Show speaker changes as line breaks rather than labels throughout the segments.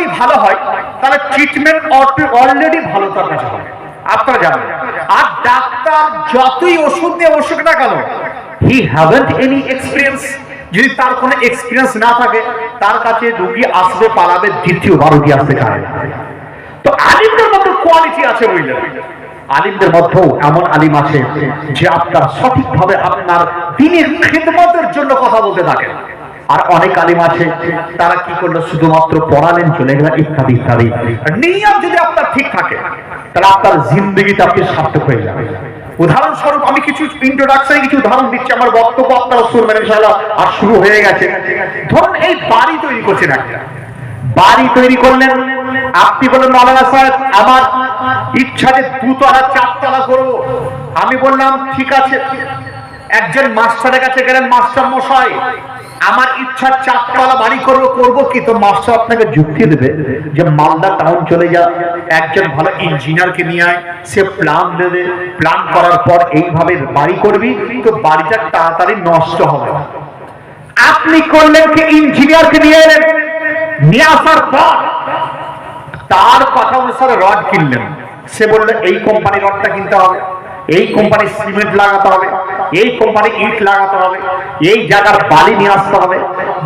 যদি ভালো হয় তাহলে ট্রিটমেন্ট অলরেডি ভালো তার কাছে হবে, আপনারা জানেন। আর ডাক্তার যতই ওষুধ দিয়ে বসুক না কেন, হি হ্যাভেন্ট এনি এক্সপিরিয়েন্স, যদি তার কোনো এক্সপিরিয়েন্স না থাকে তার কাছে রোগী আসবে পালাবে, দ্বিতীয়বার রোগী আসতে চায় না। তো আলিমদের মধ্যে কোয়ালিটি আছে, বুঝলেন? আলিমদের মধ্যেও এমন আলিম আছে যে আপনার সঠিকভাবে আপনার দ্বীনের খিদমতের জন্য কথা বলতে থাকে। আর অনেক আলিম আছে তারা কি করলো, শুধুমাত্র পড়ালেন, চলে গেলেন, ইত্যাদি ইত্যাদি। নিয়ত যদি আপনার ঠিক থাকে তাহলে আপনার জিন্দগিতে আপনি সার্থক হয়ে যাবে। উদাহরণস্বরূপ আমি কিছু ইন্ট্রোডাকশনে কিছু উদাহরণ দিচ্ছি, আমার বক্তব্য আপনারা শুনবেন ইনশাআল্লাহ। আর শুরু হয়ে গেছে। ধরুন এই বাড়ি তৈরি করছেন, একটা বাড়ি তৈরি করলেন, আপনি বলেন মাওলানা সাহেব আমার ইচ্ছা যে 2 তলা 4 তলা করবো। আমি বললাম ঠিক আছে। একজন মাস্টারের কাছে গেলেন, মাস্টার মশাই আমার ইচ্ছা 4 তলা বাড়ি করবো কি? তো মাস্টার আপনাকে যুক্তি দেবে যে মালদা টাউন চলে যা, একজন ভালো ইঞ্জিনিয়ারকে নিয়ে আয়, সে প্ল্যান দেবে, প্ল্যান করার পর এইভাবে বাড়ি করবি তো বাড়িটা তাড়াতাড়ি নষ্ট হবে। আপনি করলেন কি ইঞ্জিনিয়ারকে নিয়ে এলেন, নিয়ে আসার পর তার কথা অনুসারে রড কিনলেন। সে বললো এই কোম্পানি রডটা কিনতে হবে, এই কোম্পানি সিমেন্ট লাগাতে হবে, এই কোম্পানি ইট লাগাতে হবে, এই জায়গার বালি নিয়ে আসতে হবে,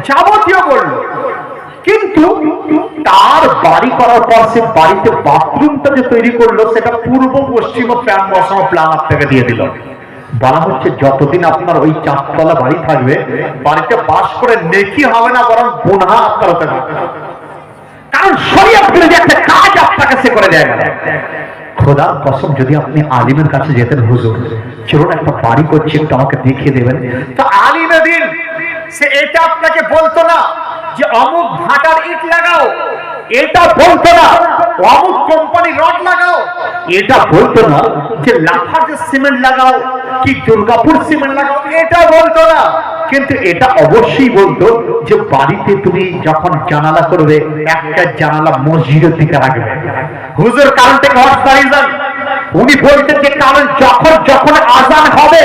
যাবতীয় বললো। কিন্তু তার বাড়ি করার পর সে বাড়িতে বাথরুমটা যে তৈরি করলো সেটা পূর্ব পশ্চিম প্ল্যান বসানো প্ল্যান আপনাকে দিয়ে দিল। বলা হচ্ছে যতদিন আপনার ওই 4 তলা বাড়ি থাকবে বাড়িতে বাস করে নেকি হবে না, বরং গুনাহ আপনার হতে হবে। কারণ শরীয়ত বিরোধী একটা কাজ আপনাকে সে করে দেয় না। খোদার কসম যদি আপনি আলিমের কাছে যেতেন, হুজুর চলুন একটা বাড়ি করছি একটু আমাকে দেখিয়ে দেবেন, তো আলিমে দিন সে এটা আপনাকে বলতো না যে অমুক ভাটার ইট লাগাও, এটা বলতো না অমুক কোম্পানি রড লাগাও, এটা বলতো না যে লাফার্জের সিমেন্ট লাগাও কি দুর্গাপুর সিমেন্ট লাগাও, এটা বলতো না। কিন্তু এটা অবশ্যই বলতো যে বাড়িতে তুমি যখন জানালা করবে একটা জানালা মসজিদের দিকে রাখবে। হুজুর কারণটা উনি বলতেন যে কারণ যখন যখন আজান হবে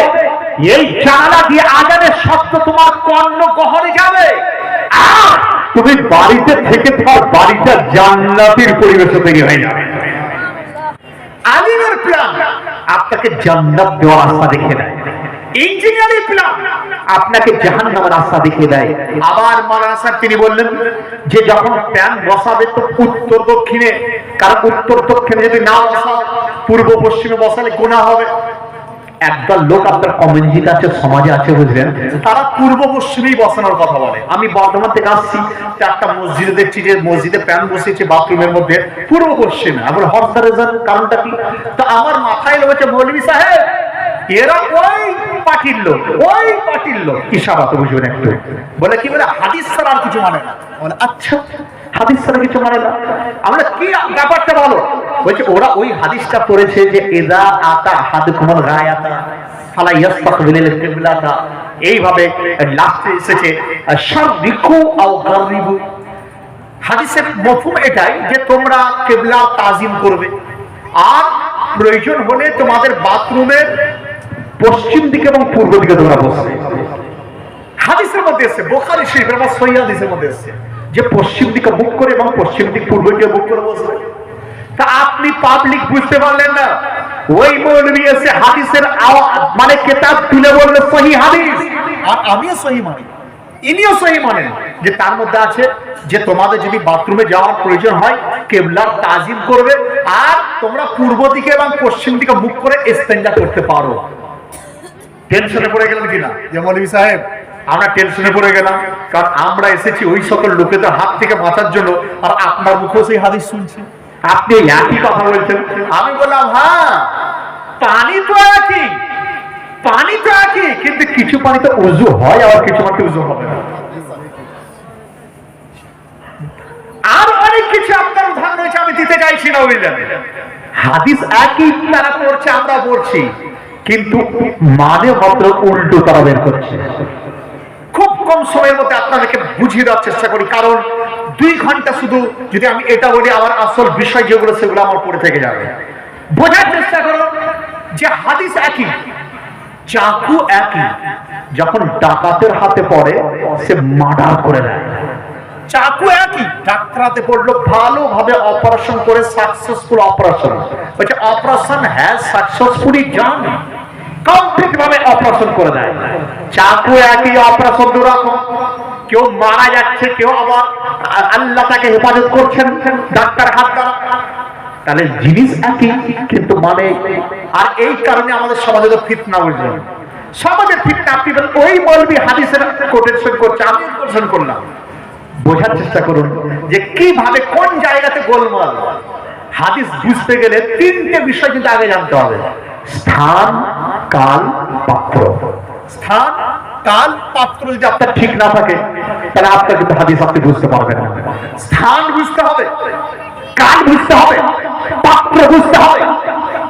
এই জানালা দিয়ে আজানের শব্দ তোমার কর্ণ গহরে যাবে, আর তুমি বাড়িতে থেকে তোমার বাড়িটা জান্নাতের পরিবেশে তৈরি হয়ে যাবে। আলিমের প্ল্যান আপনাকে জান্নাত দেওয়ার রাস্তা দেখিয়ে দেয়, ইঞ্জিনিয়ারিং প্ল্যান আপনাকে জাহান্নামের রাস্তা দেখিয়ে দেয়। আবার মাওলানা সাহেব তিনি বললেন যে যখন প্ল্যান বসাবে তো উত্তর দক্ষিণে, কারণ উত্তর দক্ষিণে যদি না বসাও পূর্ব পশ্চিমে বসালে গুনাহ হবে। একদল লোক আপনার কমিউনিটিতে আছে, সমাজে আছে, বুঝলেন, তারা পূর্ব পশ্চিমেই বসানোর কথা বলে। আমি বর্ধমান থেকে আসছি, একটা মসজিদে দেখছি যে মসজিদে প্যান বসেছে বাথরুমের মধ্যে পূর্ব পশ্চিমে। আমার হর্স রিজন কারণটা কি? তো আমার মাথায় লেগেছে মৌলভী সাহেব এরা ওই পার্টির লোক, ওই পার্টির লোক। কি সাবাত বুঝবেন একটু? বলে কি বলে হাদিস ছাড়া আর কিছু মানে না। বলে আচ্ছা হাদিস ছাড়া কিছু মানে না? আমরা কি ব্যাপারটা বলো? বলছে ওরা ওই হাদিসটা পড়েছে যে এদা আতা হাদুকুমুল গায়াতা ফালা ইয়াসতাকবিলুল কিবলাতা, এইভাবে লাস্টে এসেছে শাররিকু আও গারিবু। হাদিসের মফহুম এটাই যে তোমরা কিবলা তাজিম করবে, আর প্রয়োজন হলে তোমাদের বাথরুমের পশ্চিম দিকে এবং পূর্ব দিকে তোমরা বসবে। হাদিসের মধ্যে এসেছে, বুখারী শরীফের বা সহিহ হাদিসের মধ্যে এসেছে যে পশ্চিম দিকে মুখ করে এবং পশ্চিম দিক পূর্ব দিকে মুখ করে বসবে। তা আপনি পাবলিক বুঝতে পারলেন না, ওই মৌলভী এসে হাদিসের মানে কিতাব তুলে বললে সহিহ হাদিস, আর আমিও সহিহ মানি, ইনিও সহিহ মানেন যে তার মধ্যে আছে যে তোমাদের যদি বাথরুমে যাওয়ার প্রয়োজন হয় কিবলার তাজিম করবে, আর তোমরা পূর্ব দিকে এবং পশ্চিম দিকে মুখ করে ইস্তেঞ্জা করতে পারো। টেনশনে পড়ে গেলেন কিনা যে মৌলভী সাহেব? আমরা টেনশনে পড়ে গেলাম, কারণ আমরা এসেছি ওই সকল লোকেদের হাত থেকে বাঁচার জন্য, আর আপনার মুখেও সেই হাদিস শুনছি, আপনি একই কথা বলছেন। আমি বললাম হ্যাঁ পানি তো একই, পানি তো একই, কিন্তু কিছু পানিতে উযু হয় আবার কিছু পানিতে উযু হবে না। আর অনেক কিছু আপনার উদাহরণ রয়েছে, আমি দিতে চাইছি না। বুঝলেন, হাদিস একই তারা পড়ছে আমরা পড়ছি, কিন্তু মানে মাত্র উল্টো তারা বের করছে। খুব কম সময়ের মধ্যে আপনাদেরকে বুঝিয়ে দেওয়ার চেষ্টা করি, কারণ 2 ঘন্টা শুধু যদি আমি এটা বলি আমার আসল বিষয় যেগুলো সেগুলো আমার পড়ে থেকে যাবে। বোঝার চেষ্টা করো যে হাদিস একই, চাকু একই, যখন ডাকাতের হাতে পড়ে সে মার্ডার করে দেয়। চাকু একই, ডাক্তার বিছানাতে পড়লো, ভালোভাবে অপারেশন করে সাকসেসফুল অপারেশন, বলছে operation has successfully done, complete ভাবে অপারেশন করে দেয়। চাকু একই অপারেশন দুরকম, কেউ মারা যাচ্ছে, কেউ আবার আল্লাহ তাকে হেফাজত করছেন ডাক্তার হাত দ্বারা, তাহলে জিনিস একই কিন্তু মানে। আর এই কারণে আমাদের সমাজে তো ফিতনা, বুঝলেন, সমাজের ফিতনা। আপনি ওই মৌলবী হাদিসের কোটেশন করছে, আমি কোটেশন করলাম। বোঝার চেষ্টা করুন যে কিভাবে কোন জায়গাতে গোলমাল। হাদিস বুঝতে গেলে তিনটে বিষয় কিন্তু আগে জানতে হবে: স্থান, কাল, পাত্র। স্থান, কাল, পাত্র যদি আপনার ঠিক না থাকে তাহলে আপনার কিন্তু হাদিস আপনি বুঝতে পারবেন না। স্থান বুঝতে হবে, কাল বুঝতে হবে, পাত্র বুঝতে হবে।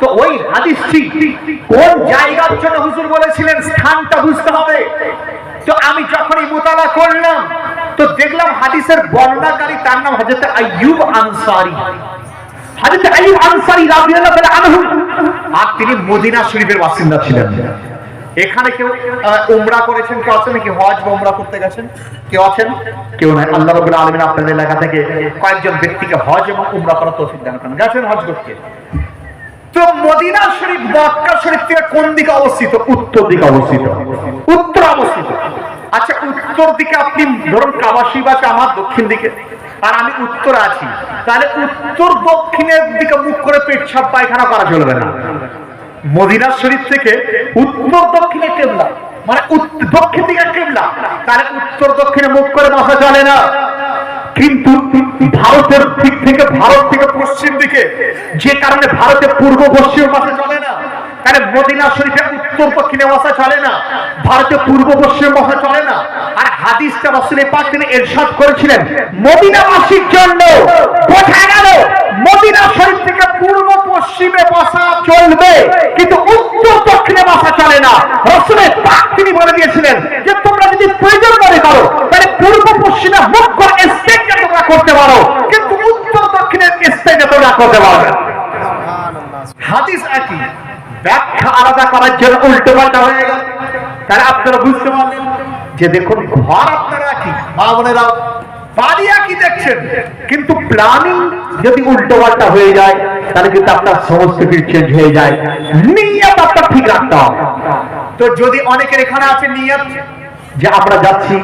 তো ওই হাদিসটি কোন জায়গার জন্য হুজুর বলেছিলেন স্থানটা বুঝতে হবে। তো আমি যখনই মুতালা করলাম তো দেখলাম হাদিসের বর্ণনাকারী তার নাম হযরত আইয়ুব আনসারী। হযরত আইয়ুব আনসারী রাদিয়াল্লাহু তাআলা আনহু, আর তিনি মদিনা শরীফের বাসিন্দা ছিলেন। এখানে কেউ উমরা করেছেন, কেউ আছেন নাকি হজ বা উমরা করতে গেছেন? কেউ আছেন? কেউ নাই। আল্লাহ রাব্বুল আলামিন আপনাদের এলাকা থেকে কয়েকজন ব্যক্তিকে হজ এবং উমরা করার তৌফিক দান করেন। গেছেন হজ করতে? তো মদিনা শরীফ মক্কা শরীফ থেকে কোন দিকে অবস্থিত? উত্তর দিকে অবস্থিত। উত্তর অবস্থিত। আচ্ছা, উত্তর দিকে আপনি ধরুন কাবা শরীফ আছে আমার দক্ষিণ দিকে, আর আমি উত্তরে আছি, তাহলে উত্তর দক্ষিণের দিকে মুখ করে পেচ্ছাপ পায়খানা করা চলবে না। মদিনা শরীফ থেকে উত্তর দক্ষিণে কিবলা, মানে দক্ষিণ দিকে কিবলা, তাহলে উত্তর দক্ষিণে মুখ করে বসা চলে না। কিন্তু ভারতের দিক থেকে, ভারত থেকে পশ্চিম দিকে, যে কারণে ভারতে পূর্ব পশ্চিম বসা চলে না, তাহলে মদিনা শরীফে উত্তর দক্ষিণে বসা চলে না, ভারতে পূর্ব পশ্চিম বসা চলে না। আর হাদিসটা রাসূল পাক তিনি ইরশাদ করেছিলেন মদিনাবাসীর জন্য, বোঝা গেল মদিনা শরীফ থেকে পূর্ব পশ্চিমে বসা চলবে কিন্তু উত্তর দক্ষিণে বসা চলে না। রাসূল পাক তিনি বলে দিয়েছিলেন যে তোমরা যদি প্রয়োজন মনে করো তাহলে পূর্ব পশ্চিমে মুখ করে স্টেজে তোমরা করতে পারো, কিন্তু উত্তর দক্ষিণের স্টেজে তোমরা করতে পারবে না। হাদিস একই, ব্যাখ্যা আলাদা করার জন্য উল্টো পাল্টা হয়ে গেল। তাহলে আপনারা বুঝতে পারলেন যে দেখুন, ঘর আপনারা একই, মা বোনেরা বাড়ি একই দেখছেন, কিন্তু প্ল্যানিং যদি উল্টো পাল্টা হয়ে যায় তাহলে কিন্তু আপনার সমস্ত কিছু চেঞ্জ হয়ে যায়। নিয়ত আপনার ঠিক রাখতে হবে। তো যদি অনেকের এখানে আছে নিয়ত যে আমরা যাচ্ছি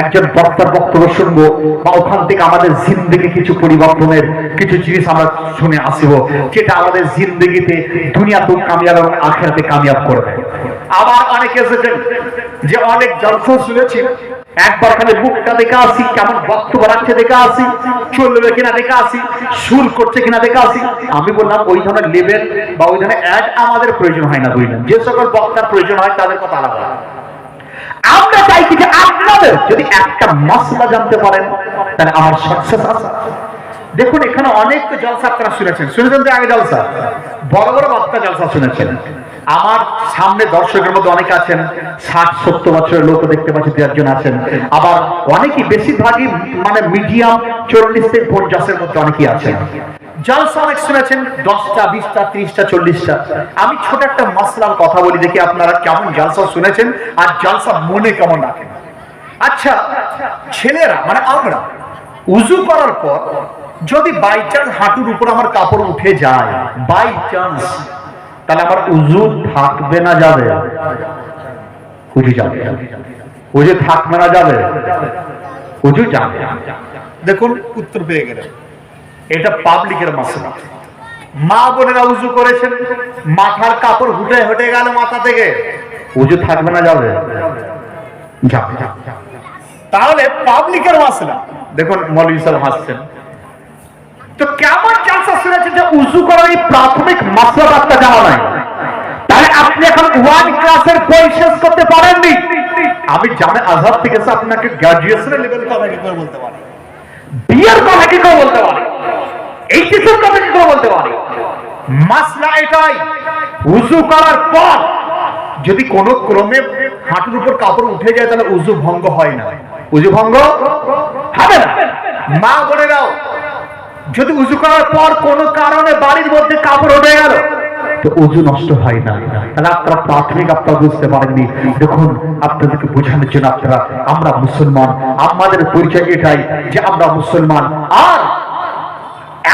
একজন বক্তার বক্তব্য শুনবো, বা ওখান থেকে আমাদের জিন্দেগি কিছু পরিবর্তনের কিছু জিনিস আমরা শুনে আসব, যেটা আমাদের জিন্দেগিতে দুনিয়াতেও কামিয়াব এবং আখিরাতে কামিয়াব করবে। আবার অনেকে এসেছেন যে অনেক জলসা শুনেছি, একবার খালি বুকটা দেখে আসি, কেমন বক্তব্য রাখছে দেখে আসি, চলবে কিনা দেখে আসি, সুর করছে কিনা দেখে আসি। আমি বললাম ওই ধরনের লেভেল বা ওই ধরনের অ্যাড আমাদের প্রয়োজন হয় না, বুঝলেন। যে সকল বক্তার প্রয়োজন হয় তাদের কথা আলাদা। আমরা চাই কি যে আপনাদের যদি একটা মাসলা জানতে পারেন তাহলে আমার সাকসেস আছে। দেখুন এখানে অনেক তো জলসা আপনারা শুনেছেন তো আগে, জলসা বড় বড় বক্তা জলসা শুনেছেন। আমার সামনে দর্শকের মধ্যে অনেকে আছেন 60-70 বছরের লোক দেখতে পাচ্ছি, 2 একজন আছেন। আবার অনেকেই বেশিরভাগই মানে মিডিয়াম 40 থেকে 50-এর মধ্যে অনেকেই আছেন। জলসা অনেক শুনেছেন, 10টা 20টা 30টা 40টা। আমি ছোট একটা মাসলার কথা বলি, দেখি আপনারা কেমন জলসা শুনেছেন আর জলসা মনে কেমন রাখেন। আচ্ছা, ছেলেরা মানে আমরা উযু করার পর যদি বাই চান্স হাঁটুর উপর আমার কাপড় উঠে যায়, বাই চান্স, তাহলে আমার উযু থাকবে না যাবে? উযু যাবে। উযু থাকবে না যাবে? উযু যাবে। দেখুন উত্তর পেয়ে গেলেন। এটা পাবলিকের মাসলা। মা বোনেরা উযু করেছেন, মাথার কাপড় হেঁটে গেল মাথা থেকে, উযু থাকবে না যাবে? যাবে। তাহলে পাবলিকের মাসলা। দেখুন মৌলভী সাহেব হাসছেন। তো কেমন জলসা শুনেছেন যে উযু করার এই প্রাথমিক মাসলাটা জানা নাই, তাহলে আপনি এখন 1 ক্লাসের বই শেষ করতে পারেননি। আমি জামে আজহার থেকে আপনাকে গ্র্যাজুয়েশনের লেভেল কথা কি করে বলতে পারি, বিয়ের কথা কি করে বলতে পারি, এইচএসের কথা কি করে বলতে পারি। মাসলা এটাই, উযু করার পর যদি কোনো ক্রমে হাঁটুর উপর কাপড় উঠে যায় তাহলে উযু ভঙ্গ হয় না, উযু ভঙ্গ হবে না। মা বোনেরাও যদি উযু করার পর কোনো কারণে বাড়ির মধ্যে কাপড় উঠে গেল, তো ওযু নষ্ট হয় না। তাহলে আপনারা প্রাথমিক আপনারা বুঝতে পারেননি। দেখুন আপনাদেরকে বোঝানোর জন্য আপনারা আমরা মুসলমান, আমাদের পরিচয় এটাই যে আমরা মুসলমান। আর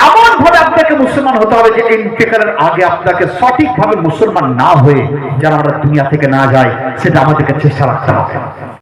এমন ভাবে আপনাকে মুসলমান হতে হবে যে ইন্তেকালের আগে আপনাকে সঠিকভাবে মুসলমান না হয়ে যেন আমরা দুনিয়া থেকে না যাই, সেটা আমাদেরকে চেষ্টা রাখতে হবে।